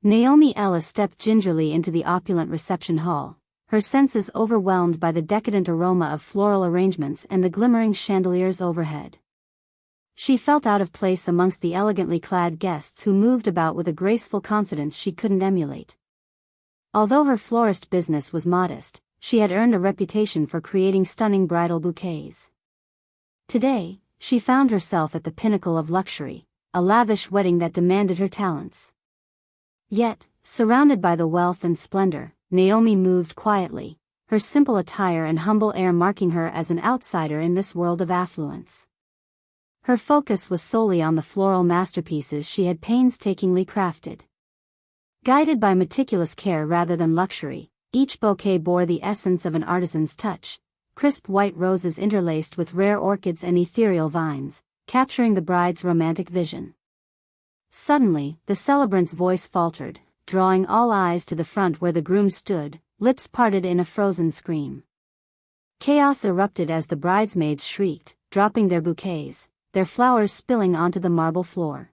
Naomi Ella stepped gingerly into the opulent reception hall, her senses overwhelmed by the decadent aroma of floral arrangements and the glimmering chandeliers overhead. She felt out of place amongst the elegantly clad guests who moved about with a graceful confidence she couldn't emulate. Although her florist business was modest, she had earned a reputation for creating stunning bridal bouquets. Today, she found herself at the pinnacle of luxury, a lavish wedding that demanded her talents. Yet, surrounded by the wealth and splendor, Naomi moved quietly, her simple attire and humble air marking her as an outsider in this world of affluence. Her focus was solely on the floral masterpieces she had painstakingly crafted. Guided by meticulous care rather than luxury, each bouquet bore the essence of an artisan's touch, crisp white roses interlaced with rare orchids and ethereal vines, capturing the bride's romantic vision. Suddenly, the celebrant's voice faltered, drawing all eyes to the front where the groom stood, lips parted in a frozen scream. Chaos erupted as the bridesmaids shrieked, dropping their bouquets, their flowers spilling onto the marble floor.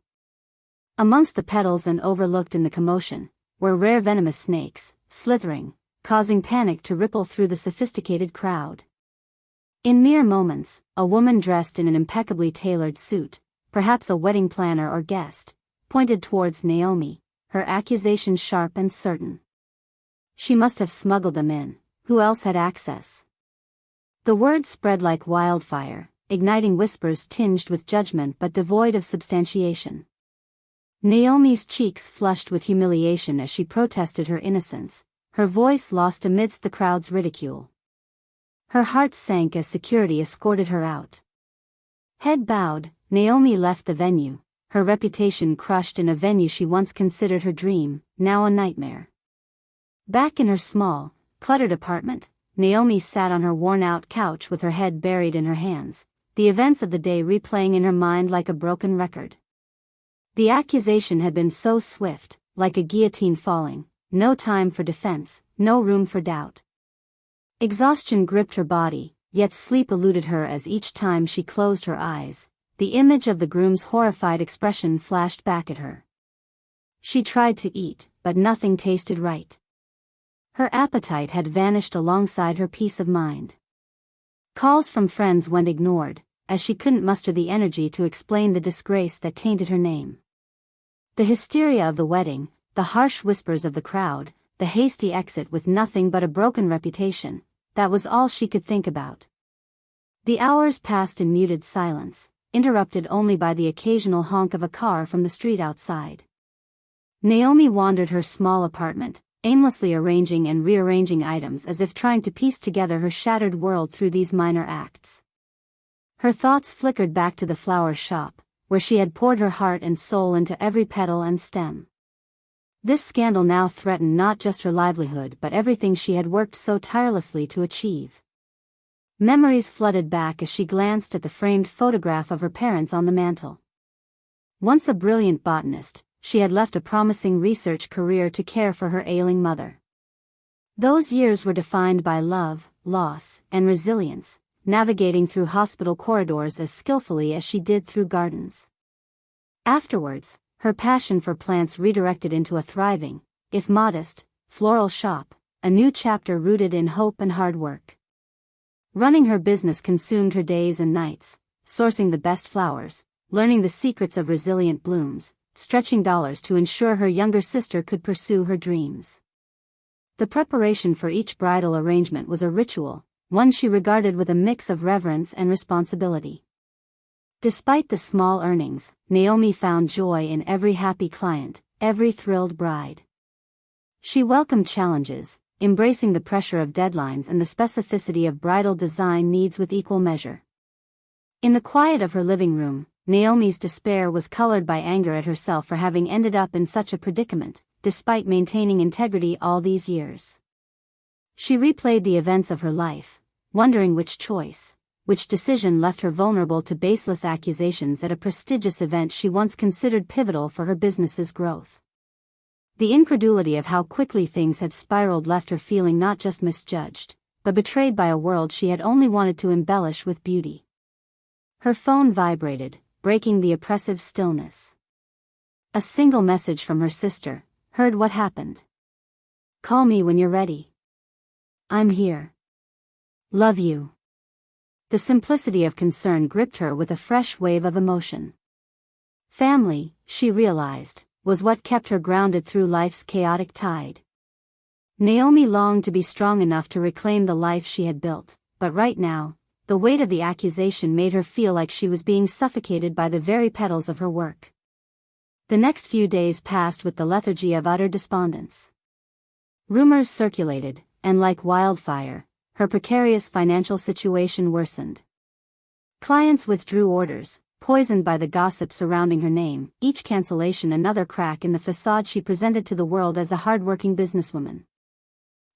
Amongst the petals and overlooked in the commotion, were rare venomous snakes, slithering, causing panic to ripple through the sophisticated crowd. In mere moments, a woman dressed in an impeccably tailored suit, perhaps a wedding planner or guest, pointed towards Naomi, her accusation sharp and certain. She must have smuggled them in. Who else had access? The word spread like wildfire, igniting whispers tinged with judgment but devoid of substantiation. Naomi's cheeks flushed with humiliation as she protested her innocence, her voice lost amidst the crowd's ridicule. Her heart sank as security escorted her out. Head bowed, Naomi left the venue, her reputation crushed in a venue she once considered her dream, now a nightmare. Back in her small, cluttered apartment, Naomi sat on her worn-out couch with her head buried in her hands, the events of the day replaying in her mind like a broken record. The accusation had been so swift, like a guillotine falling, no time for defense, no room for doubt. Exhaustion gripped her body, yet sleep eluded her as each time she closed her eyes, the image of the groom's horrified expression flashed back at her. She tried to eat, but nothing tasted right. Her appetite had vanished alongside her peace of mind. Calls from friends went ignored, as she couldn't muster the energy to explain the disgrace that tainted her name. The hysteria of the wedding, the harsh whispers of the crowd, the hasty exit with nothing but a broken reputation, that was all she could think about. The hours passed in muted silence, interrupted only by the occasional honk of a car from the street outside. Naomi wandered her small apartment, aimlessly arranging and rearranging items as if trying to piece together her shattered world through these minor acts. Her thoughts flickered back to the flower shop, where she had poured her heart and soul into every petal and stem. This scandal now threatened not just her livelihood but everything she had worked so tirelessly to achieve. Memories flooded back as she glanced at the framed photograph of her parents on the mantel. Once a brilliant botanist, she had left a promising research career to care for her ailing mother. Those years were defined by love, loss, and resilience, navigating through hospital corridors as skillfully as she did through gardens. Afterwards, her passion for plants redirected into a thriving, if modest, floral shop, a new chapter rooted in hope and hard work. Running her business consumed her days and nights, sourcing the best flowers, learning the secrets of resilient blooms, stretching dollars to ensure her younger sister could pursue her dreams. The preparation for each bridal arrangement was a ritual, one she regarded with a mix of reverence and responsibility. Despite the small earnings, Naomi found joy in every happy client, every thrilled bride. She welcomed challenges, embracing the pressure of deadlines and the specificity of bridal design needs with equal measure. In the quiet of her living room, Naomi's despair was colored by anger at herself for having ended up in such a predicament, despite maintaining integrity all these years. She replayed the events of her life, wondering which decision left her vulnerable to baseless accusations at a prestigious event she once considered pivotal for her business's growth. The incredulity of how quickly things had spiraled left her feeling not just misjudged, but betrayed by a world she had only wanted to embellish with beauty. Her phone vibrated, breaking the oppressive stillness. A single message from her sister, Heard what happened. Call me when you're ready. I'm here. Love you. The simplicity of concern gripped her with a fresh wave of emotion. Family, she realized, was what kept her grounded through life's chaotic tide. Naomi longed to be strong enough to reclaim the life she had built, but right now, the weight of the accusation made her feel like she was being suffocated by the very petals of her work. The next few days passed with the lethargy of utter despondence. Rumors circulated, and like wildfire, her precarious financial situation worsened. Clients withdrew orders, poisoned by the gossip surrounding her name, each cancellation another crack in the facade she presented to the world as a hard-working businesswoman.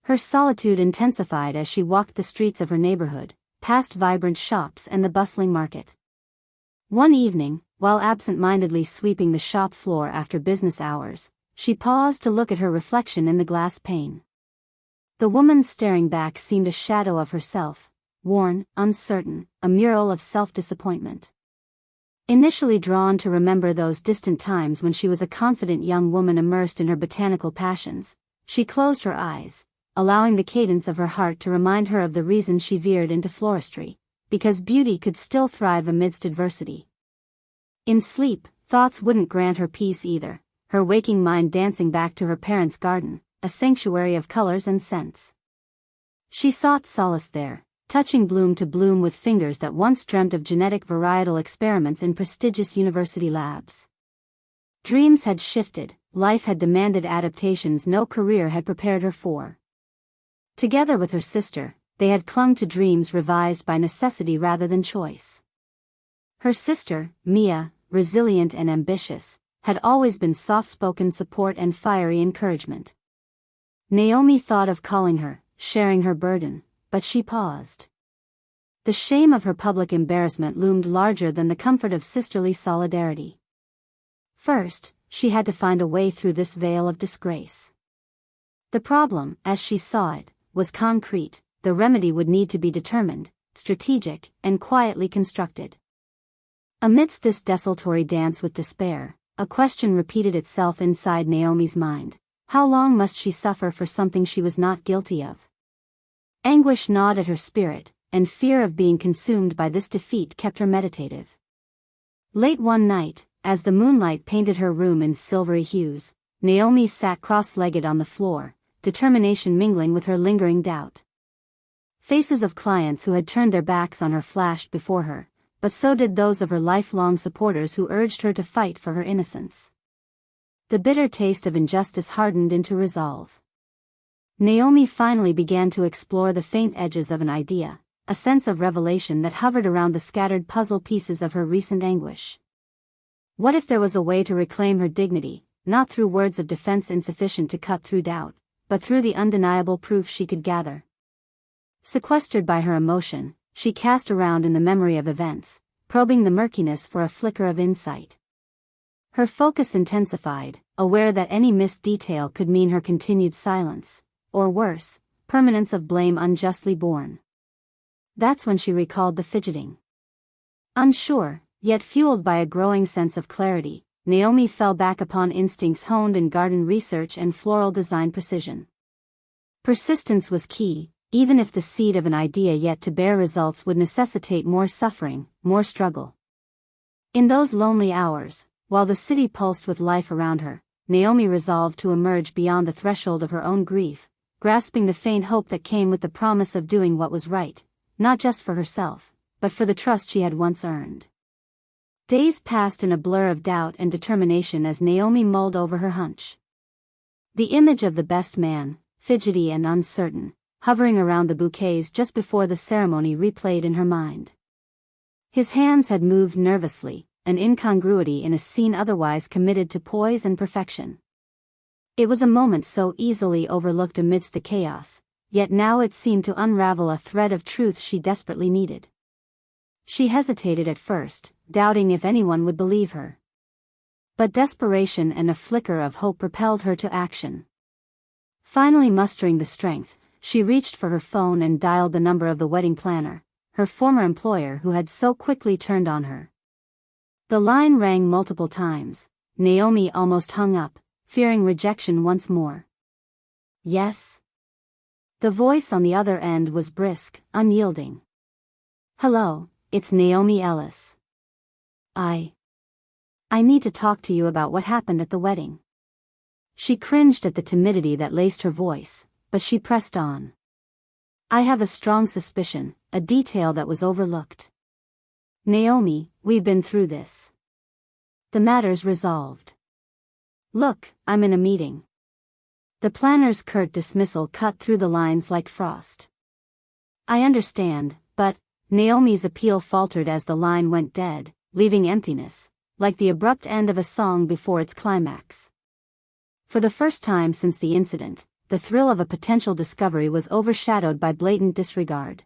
Her solitude intensified as she walked the streets of her neighborhood, past vibrant shops and the bustling market. One evening, while absent-mindedly sweeping the shop floor after business hours, she paused to look at her reflection in the glass pane. The woman staring back seemed a shadow of herself, worn, uncertain, a mural of self-disappointment. Initially drawn to remember those distant times when she was a confident young woman immersed in her botanical passions, she closed her eyes, allowing the cadence of her heart to remind her of the reason she veered into floristry, because beauty could still thrive amidst adversity. In sleep, thoughts wouldn't grant her peace either, her waking mind dancing back to her parents' garden, a sanctuary of colors and scents. She sought solace there, touching bloom to bloom with fingers that once dreamt of genetic varietal experiments in prestigious university labs. Dreams had shifted, life had demanded adaptations no career had prepared her for. Together with her sister, they had clung to dreams revised by necessity rather than choice. Her sister, Mia, resilient and ambitious, had always been soft-spoken support and fiery encouragement. Naomi thought of calling her, sharing her burden, but she paused. The shame of her public embarrassment loomed larger than the comfort of sisterly solidarity. First, she had to find a way through this veil of disgrace. The problem, as she saw it, was concrete. The remedy would need to be determined, strategic, and quietly constructed. Amidst this desultory dance with despair, a question repeated itself inside Naomi's mind. How long must she suffer for something she was not guilty of? Anguish gnawed at her spirit, and fear of being consumed by this defeat kept her meditative. Late one night, as the moonlight painted her room in silvery hues, Naomi sat cross-legged on the floor, determination mingling with her lingering doubt. Faces of clients who had turned their backs on her flashed before her, but so did those of her lifelong supporters who urged her to fight for her innocence. The bitter taste of injustice hardened into resolve. Naomi finally began to explore the faint edges of an idea, a sense of revelation that hovered around the scattered puzzle pieces of her recent anguish. What if there was a way to reclaim her dignity, not through words of defense insufficient to cut through doubt, but through the undeniable proof she could gather? Sequestered by her emotion, she cast around in the memory of events, probing the murkiness for a flicker of insight. Her focus intensified, aware that any missed detail could mean her continued silence, or worse, permanence of blame unjustly borne. That's when she recalled the fidgeting. Unsure, yet fueled by a growing sense of clarity, Naomi fell back upon instincts honed in garden research and floral design precision. Persistence was key, even if the seed of an idea yet to bear results would necessitate more suffering, more struggle. In those lonely hours, while the city pulsed with life around her, Naomi resolved to emerge beyond the threshold of her own grief, grasping the faint hope that came with the promise of doing what was right, not just for herself, but for the trust she had once earned. Days passed in a blur of doubt and determination as Naomi mulled over her hunch. The image of the best man, fidgety and uncertain, hovering around the bouquets just before the ceremony replayed in her mind. His hands had moved nervously, an incongruity in a scene otherwise committed to poise and perfection. It was a moment so easily overlooked amidst the chaos, yet now it seemed to unravel a thread of truth she desperately needed. She hesitated at first, doubting if anyone would believe her. But desperation and a flicker of hope propelled her to action. Finally mustering the strength, she reached for her phone and dialed the number of the wedding planner, her former employer who had so quickly turned on her. The line rang multiple times. Naomi almost hung up, fearing rejection once more. Yes? The voice on the other end was brisk, unyielding. Hello, it's Naomi Ellis. I need to talk to you about what happened at the wedding. She cringed at the timidity that laced her voice, but she pressed on. I have a strong suspicion, a detail that was overlooked. Naomi, we've been through this. The matter's resolved. Look, I'm in a meeting. The planner's curt dismissal cut through the lines like frost. I understand, but, Naomi's appeal faltered as the line went dead, leaving emptiness, like the abrupt end of a song before its climax. For the first time since the incident, the thrill of a potential discovery was overshadowed by blatant disregard.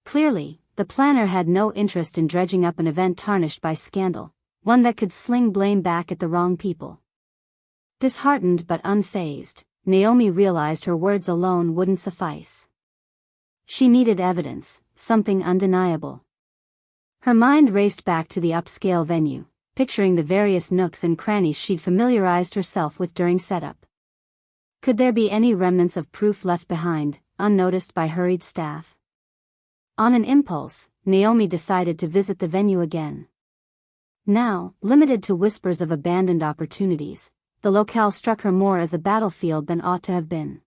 Clearly, the planner had no interest in dredging up an event tarnished by scandal, one that could sling blame back at the wrong people. Disheartened but unfazed, Naomi realized her words alone wouldn't suffice. She needed evidence, something undeniable. Her mind raced back to the upscale venue, picturing the various nooks and crannies she'd familiarized herself with during setup. Could there be any remnants of proof left behind, unnoticed by hurried staff? On an impulse, Naomi decided to visit the venue again. Now, limited to whispers of abandoned opportunities, the locale struck her more as a battlefield than ought to have been.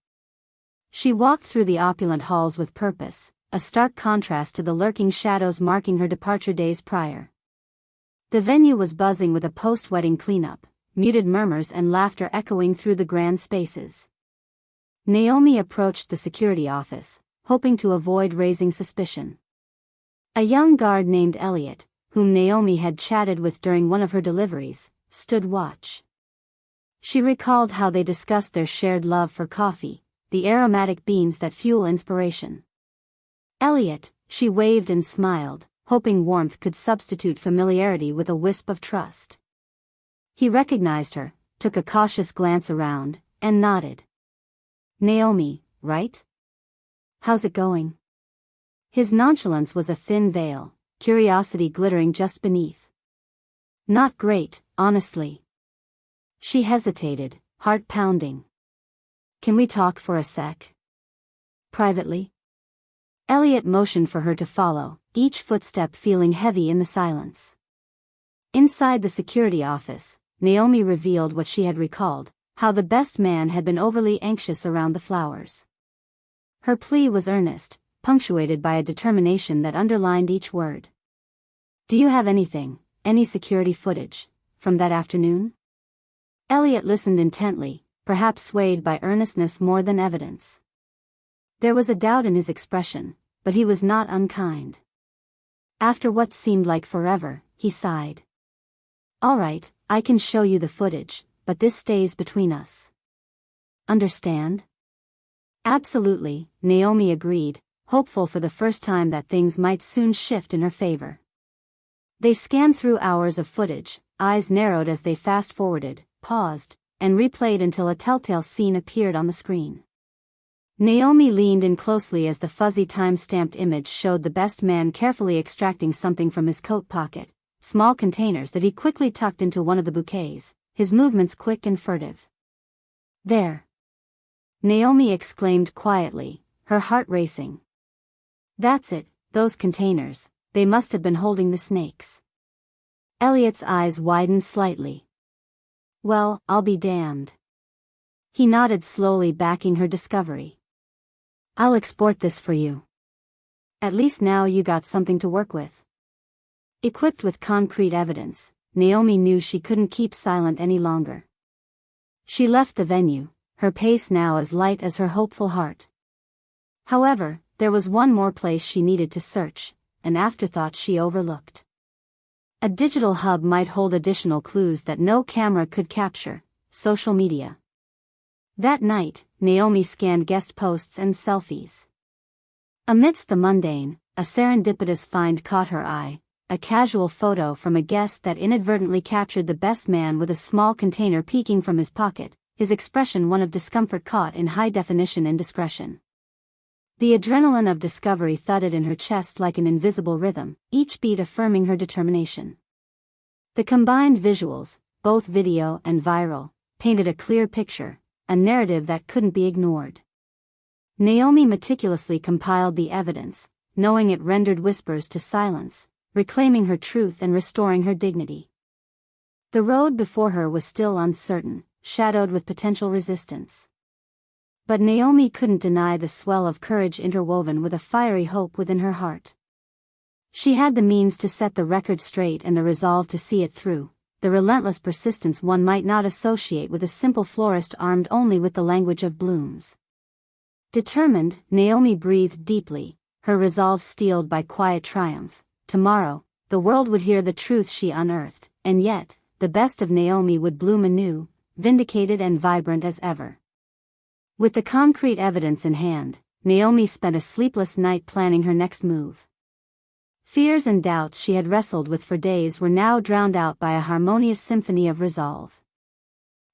She walked through the opulent halls with purpose, a stark contrast to the lurking shadows marking her departure days prior. The venue was buzzing with a post-wedding cleanup, muted murmurs and laughter echoing through the grand spaces. Naomi approached the security office, hoping to avoid raising suspicion. A young guard named Elliot, whom Naomi had chatted with during one of her deliveries, stood watch. She recalled how they discussed their shared love for coffee, the aromatic beans that fuel inspiration. Elliot, she waved and smiled, hoping warmth could substitute familiarity with a wisp of trust. He recognized her, took a cautious glance around, and nodded. Naomi, right? How's it going? His nonchalance was a thin veil, curiosity glittering just beneath. Not great, honestly. She hesitated, heart pounding. Can we talk for a sec? Privately? Elliot motioned for her to follow, each footstep feeling heavy in the silence. Inside the security office, Naomi revealed what she had recalled, how the best man had been overly anxious around the flowers. Her plea was earnest, punctuated by a determination that underlined each word. Do you have anything, any security footage, from that afternoon? Elliot listened intently, perhaps swayed by earnestness more than evidence. There was a doubt in his expression, but he was not unkind. After what seemed like forever, he sighed. All right, I can show you the footage, but this stays between us. Understand? Absolutely, Naomi agreed, hopeful for the first time that things might soon shift in her favor. They scanned through hours of footage, eyes narrowed as they fast-forwarded, paused, and replayed until a telltale scene appeared on the screen. Naomi leaned in closely as the fuzzy time-stamped image showed the best man carefully extracting something from his coat pocket, small containers that he quickly tucked into one of the bouquets, his movements quick and furtive. There! Naomi exclaimed quietly, her heart racing. That's it, those containers, they must have been holding the snakes. Elliot's eyes widened slightly. Well, I'll be damned. He nodded slowly, backing her discovery. I'll export this for you. At least now you got something to work with. Equipped with concrete evidence, Naomi knew she couldn't keep silent any longer. She left the venue, her pace now as light as her hopeful heart. However, there was one more place she needed to search, an afterthought she overlooked. A digital hub might hold additional clues that no camera could capture: social media. That night, Naomi scanned guest posts and selfies. Amidst the mundane, a serendipitous find caught her eye, a casual photo from a guest that inadvertently captured the best man with a small container peeking from his pocket, his expression one of discomfort caught in high-definition indiscretion. The adrenaline of discovery thudded in her chest like an invisible rhythm, each beat affirming her determination. The combined visuals, both video and viral, painted a clear picture, a narrative that couldn't be ignored. Naomi meticulously compiled the evidence, knowing it rendered whispers to silence, reclaiming her truth and restoring her dignity. The road before her was still uncertain, shadowed with potential resistance. But Naomi couldn't deny the swell of courage interwoven with a fiery hope within her heart. She had the means to set the record straight and the resolve to see it through, the relentless persistence one might not associate with a simple florist armed only with the language of blooms. Determined, Naomi breathed deeply, her resolve steeled by quiet triumph. Tomorrow, the world would hear the truth she unearthed, and yet, the best of Naomi would bloom anew, vindicated and vibrant as ever. With the concrete evidence in hand, Naomi spent a sleepless night planning her next move. Fears and doubts she had wrestled with for days were now drowned out by a harmonious symphony of resolve.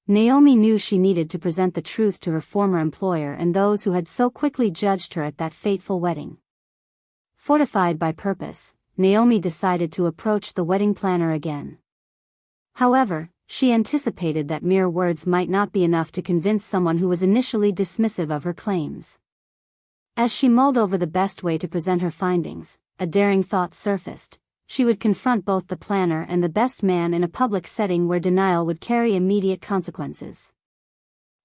Naomi knew she needed to present the truth to her former employer and those who had so quickly judged her at that fateful wedding. Fortified by purpose, Naomi decided to approach the wedding planner again. However, she anticipated that mere words might not be enough to convince someone who was initially dismissive of her claims. As she mulled over the best way to present her findings, a daring thought surfaced. She would confront both the planner and the best man in a public setting where denial would carry immediate consequences.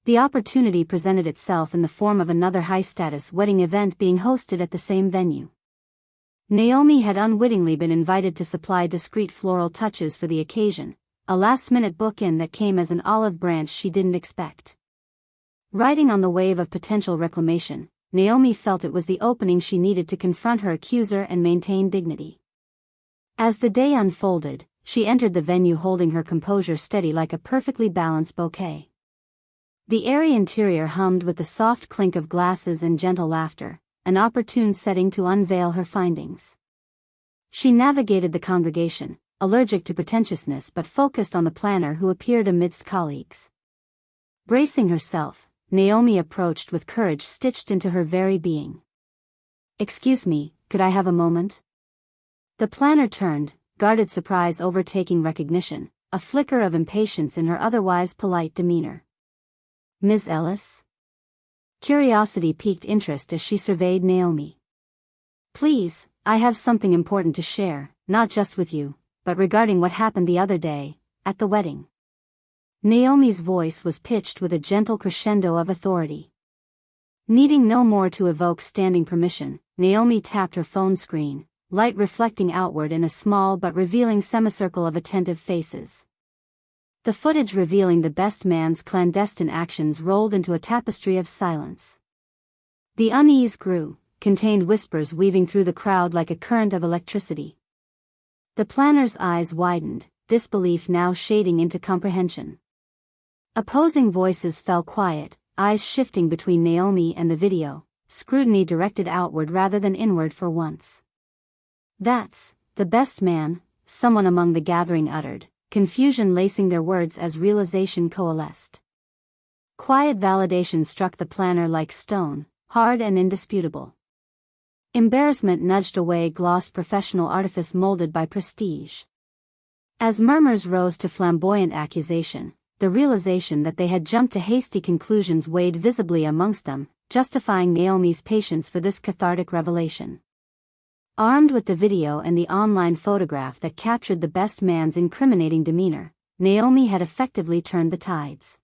The opportunity presented itself in the form of another high-status wedding event being hosted at the same venue. Naomi had unwittingly been invited to supply discreet floral touches for the occasion, a last-minute book-in that came as an olive branch she didn't expect. Riding on the wave of potential reclamation, Naomi felt it was the opening she needed to confront her accuser and maintain dignity. As the day unfolded, she entered the venue holding her composure steady like a perfectly balanced bouquet. The airy interior hummed with the soft clink of glasses and gentle laughter, an opportune setting to unveil her findings. She navigated the congregation, allergic to pretentiousness but focused on the planner who appeared amidst colleagues. Bracing herself, Naomi approached with courage stitched into her very being. "Excuse me, could I have a moment?" The planner turned, guarded surprise overtaking recognition, a flicker of impatience in her otherwise polite demeanor. "Ms. Ellis?" Curiosity piqued interest as she surveyed Naomi. "Please, I have something important to share, not just with you, but regarding what happened the other day, at the wedding." Naomi's voice was pitched with a gentle crescendo of authority. Needing no more to evoke standing permission, Naomi tapped her phone screen, light reflecting outward in a small but revealing semicircle of attentive faces. The footage revealing the best man's clandestine actions rolled into a tapestry of silence. The unease grew, contained whispers weaving through the crowd like a current of electricity. The planner's eyes widened, disbelief now shading into comprehension. Opposing voices fell quiet, eyes shifting between Naomi and the video, scrutiny directed outward rather than inward for once. "That's the best man," someone among the gathering uttered, confusion lacing their words as realization coalesced. Quiet validation struck the planner like stone, hard and indisputable. Embarrassment nudged away glossed professional artifice molded by prestige. As murmurs rose to flamboyant accusation, the realization that they had jumped to hasty conclusions weighed visibly amongst them, justifying Naomi's patience for this cathartic revelation. Armed with the video and the online photograph that captured the best man's incriminating demeanor, Naomi had effectively turned the tides.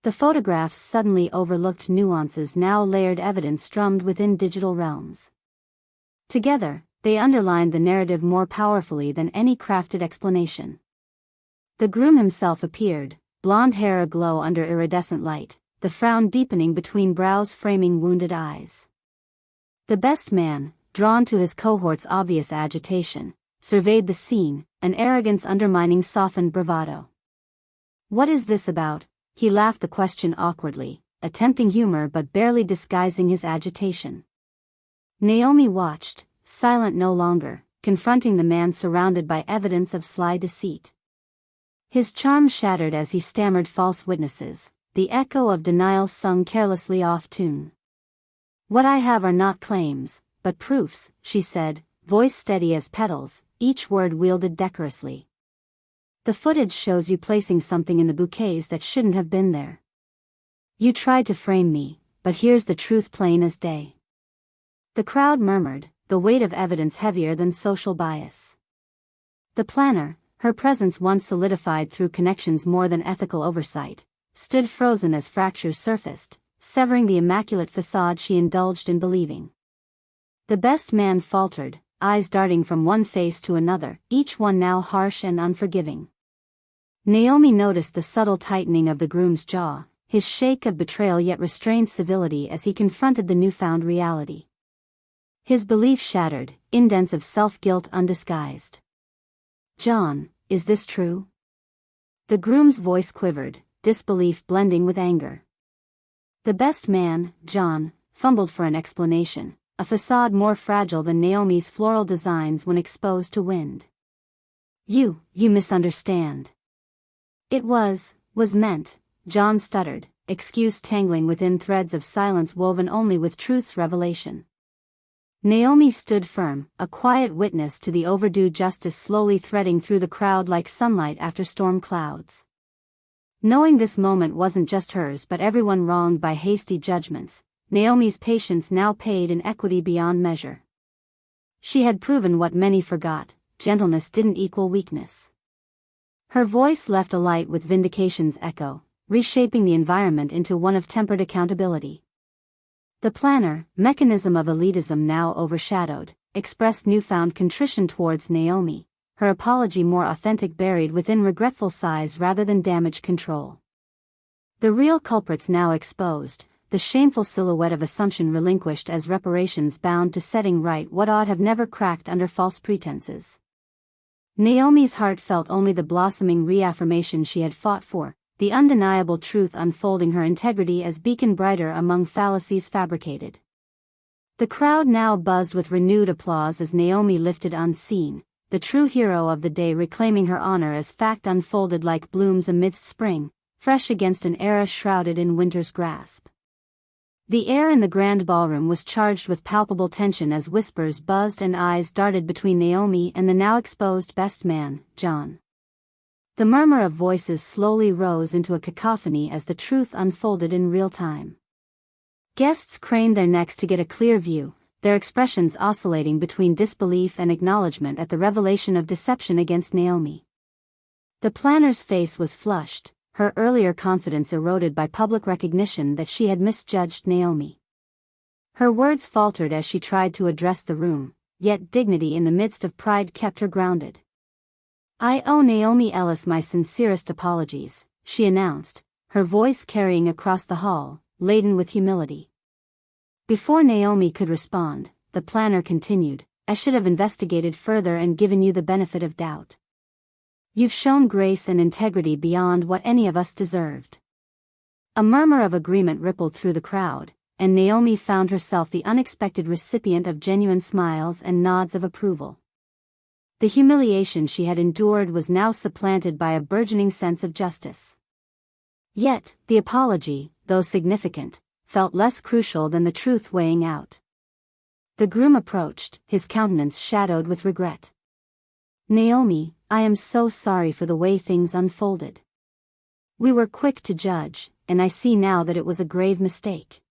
The photographs suddenly overlooked nuances now layered evidence strummed within digital realms. Together, they underlined the narrative more powerfully than any crafted explanation. The groom himself appeared, blonde hair aglow under iridescent light, the frown deepening between brows framing wounded eyes. The best man, drawn to his cohort's obvious agitation, surveyed the scene, an arrogance undermining softened bravado. "What is this about?" He laughed the question awkwardly, attempting humor but barely disguising his agitation. Naomi watched, silent no longer, confronting the man surrounded by evidence of sly deceit. His charm shattered as he stammered false witnesses, the echo of denial sung carelessly off tune. "What I have are not claims, but proofs," she said, voice steady as petals, each word wielded decorously. The footage shows you placing something in the bouquets that shouldn't have been there. You tried to frame me, but here's the truth plain as day. The crowd murmured, the weight of evidence heavier than social bias. The planner, her presence once solidified through connections more than ethical oversight, stood frozen as fractures surfaced, severing the immaculate facade she indulged in believing. The best man faltered, eyes darting from one face to another, each one now harsh and unforgiving. Naomi noticed the subtle tightening of the groom's jaw, his shake of betrayal yet restrained civility as he confronted the newfound reality. His belief shattered, indents of self-guilt undisguised. "John, is this true?" The groom's voice quivered, disbelief blending with anger. The best man, John, fumbled for an explanation, a facade more fragile than Naomi's floral designs when exposed to wind. You misunderstand." "It was meant," John stuttered, excuse tangling within threads of silence woven only with truth's revelation. Naomi stood firm, a quiet witness to the overdue justice slowly threading through the crowd like sunlight after storm clouds. Knowing this moment wasn't just hers but everyone wronged by hasty judgments, Naomi's patience now paid in equity beyond measure. She had proven what many forgot: gentleness didn't equal weakness. Her voice left a light with vindication's echo, reshaping the environment into one of tempered accountability. The planner, mechanism of elitism now overshadowed, expressed newfound contrition towards Naomi, her apology more authentic buried within regretful sighs rather than damaged control. The real culprits now exposed, the shameful silhouette of assumption relinquished as reparations bound to setting right what ought have never cracked under false pretenses. Naomi's heart felt only the blossoming reaffirmation she had fought for, the undeniable truth unfolding her integrity as beacon brighter among fallacies fabricated. The crowd now buzzed with renewed applause as Naomi lifted unseen, the true hero of the day reclaiming her honor as fact unfolded like blooms amidst spring, fresh against an era shrouded in winter's grasp. The air in the grand ballroom was charged with palpable tension as whispers buzzed and eyes darted between Naomi and the now exposed best man, John. The murmur of voices slowly rose into a cacophony as the truth unfolded in real time. Guests craned their necks to get a clear view, their expressions oscillating between disbelief and acknowledgement at the revelation of deception against Naomi. The planner's face was flushed, her earlier confidence eroded by public recognition that she had misjudged Naomi. Her words faltered as she tried to address the room, yet dignity in the midst of pride kept her grounded. "I owe Naomi Ellis my sincerest apologies," she announced, her voice carrying across the hall, laden with humility. Before Naomi could respond, the planner continued, "I should have investigated further and given you the benefit of doubt. You've shown grace and integrity beyond what any of us deserved." A murmur of agreement rippled through the crowd, and Naomi found herself the unexpected recipient of genuine smiles and nods of approval. The humiliation she had endured was now supplanted by a burgeoning sense of justice. Yet, the apology, though significant, felt less crucial than the truth weighing out. The groom approached, his countenance shadowed with regret. "Naomi, I am so sorry for the way things unfolded. We were quick to judge, and I see now that it was a grave mistake.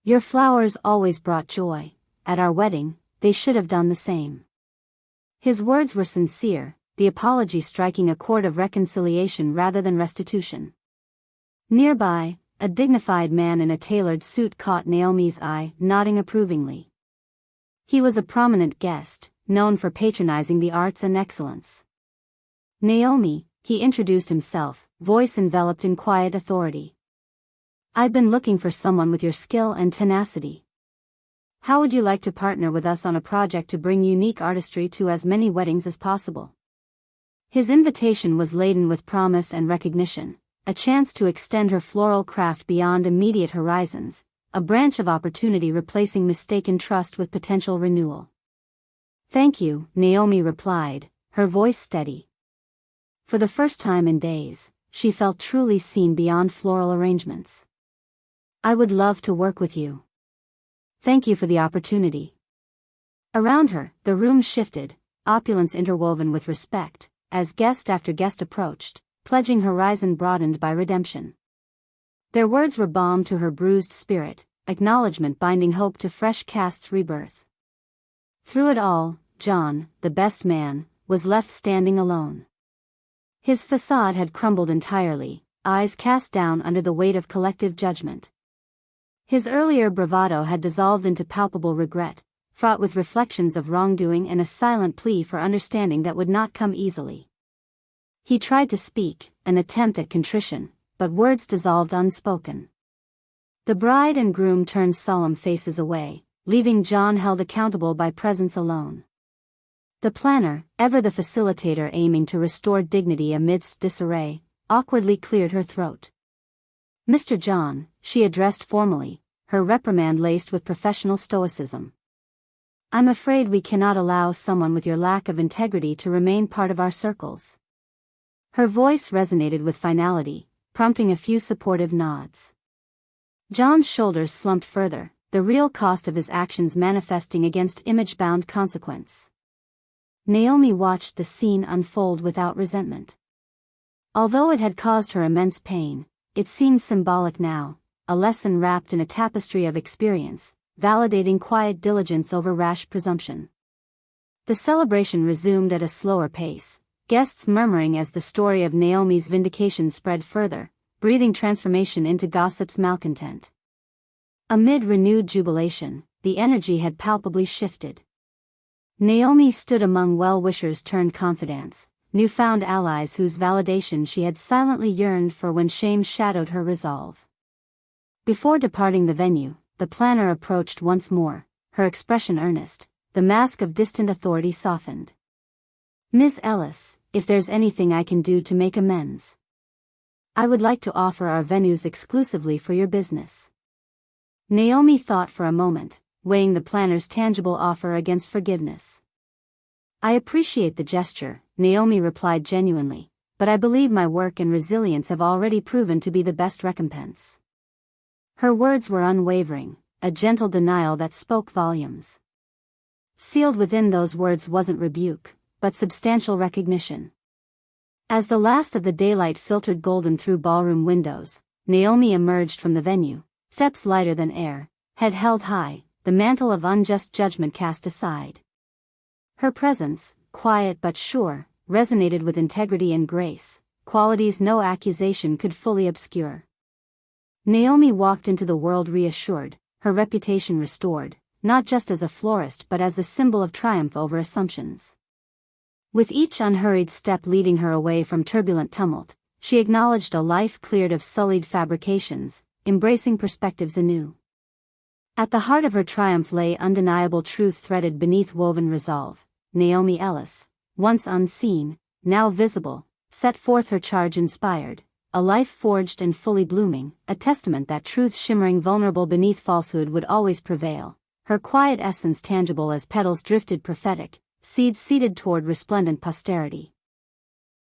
Your flowers always brought joy. At our wedding, they should have done the same." His words were sincere, the apology striking a chord of reconciliation rather than restitution. Nearby, a dignified man in a tailored suit caught Naomi's eye, nodding approvingly. He was a prominent guest, known for patronizing the arts and excellence. "Naomi," he introduced himself, voice enveloped in quiet authority. "I've been looking for someone with your skill and tenacity. How would you like to partner with us on a project to bring unique artistry to as many weddings as possible?" His invitation was laden with promise and recognition, a chance to extend her floral craft beyond immediate horizons, a branch of opportunity replacing mistaken trust with potential renewal. "Thank you," Naomi replied, her voice steady. For the first time in days, she felt truly seen beyond floral arrangements. "I would love to work with you. Thank you for the opportunity." Around her, the room shifted, opulence interwoven with respect, as guest after guest approached, pledging horizon broadened by redemption. Their words were balm to her bruised spirit, acknowledgement binding hope to fresh cast's rebirth. Through it all, John, the best man, was left standing alone. His facade had crumbled entirely, eyes cast down under the weight of collective judgment. His earlier bravado had dissolved into palpable regret, fraught with reflections of wrongdoing and a silent plea for understanding that would not come easily. He tried to speak, an attempt at contrition, but words dissolved unspoken. The bride and groom turned solemn faces away, leaving John held accountable by presence alone. The planner, ever the facilitator aiming to restore dignity amidst disarray, awkwardly cleared her throat. "Mr. John," she addressed formally, her reprimand laced with professional stoicism. "I'm afraid we cannot allow someone with your lack of integrity to remain part of our circles." Her voice resonated with finality, prompting a few supportive nods. John's shoulders slumped further, the real cost of his actions manifesting against image-bound consequence. Naomi watched the scene unfold without resentment. Although it had caused her immense pain, it seemed symbolic now, a lesson wrapped in a tapestry of experience, validating quiet diligence over rash presumption. The celebration resumed at a slower pace, guests murmuring as the story of Naomi's vindication spread further, breathing transformation into gossip's malcontent. Amid renewed jubilation, the energy had palpably shifted. Naomi stood among well-wishers turned confidants, newfound allies whose validation she had silently yearned for when shame shadowed her resolve. Before departing the venue, the planner approached once more, her expression earnest, the mask of distant authority softened. "Ms. Ellis, if there's anything I can do to make amends, I would like to offer our venues exclusively for your business." Naomi thought for a moment, weighing the planner's tangible offer against forgiveness. "I appreciate the gesture," Naomi replied genuinely, "but I believe my work and resilience have already proven to be the best recompense." Her words were unwavering, a gentle denial that spoke volumes. Sealed within those words wasn't rebuke, but substantial recognition. As the last of the daylight filtered golden through ballroom windows, Naomi emerged from the venue, steps lighter than air, head held high, the mantle of unjust judgment cast aside. Her presence, quiet but sure, resonated with integrity and grace, qualities no accusation could fully obscure. Naomi walked into the world reassured, her reputation restored, not just as a florist but as a symbol of triumph over assumptions. With each unhurried step leading her away from turbulent tumult, she acknowledged a life cleared of sullied fabrications, embracing perspectives anew. At the heart of her triumph lay undeniable truth threaded beneath woven resolve. Naomi Ellis, once unseen, now visible, set forth her charge inspired, a life forged and fully blooming, a testament that truth shimmering vulnerable beneath falsehood would always prevail, her quiet essence tangible as petals drifted prophetic, seeds seeded toward resplendent posterity.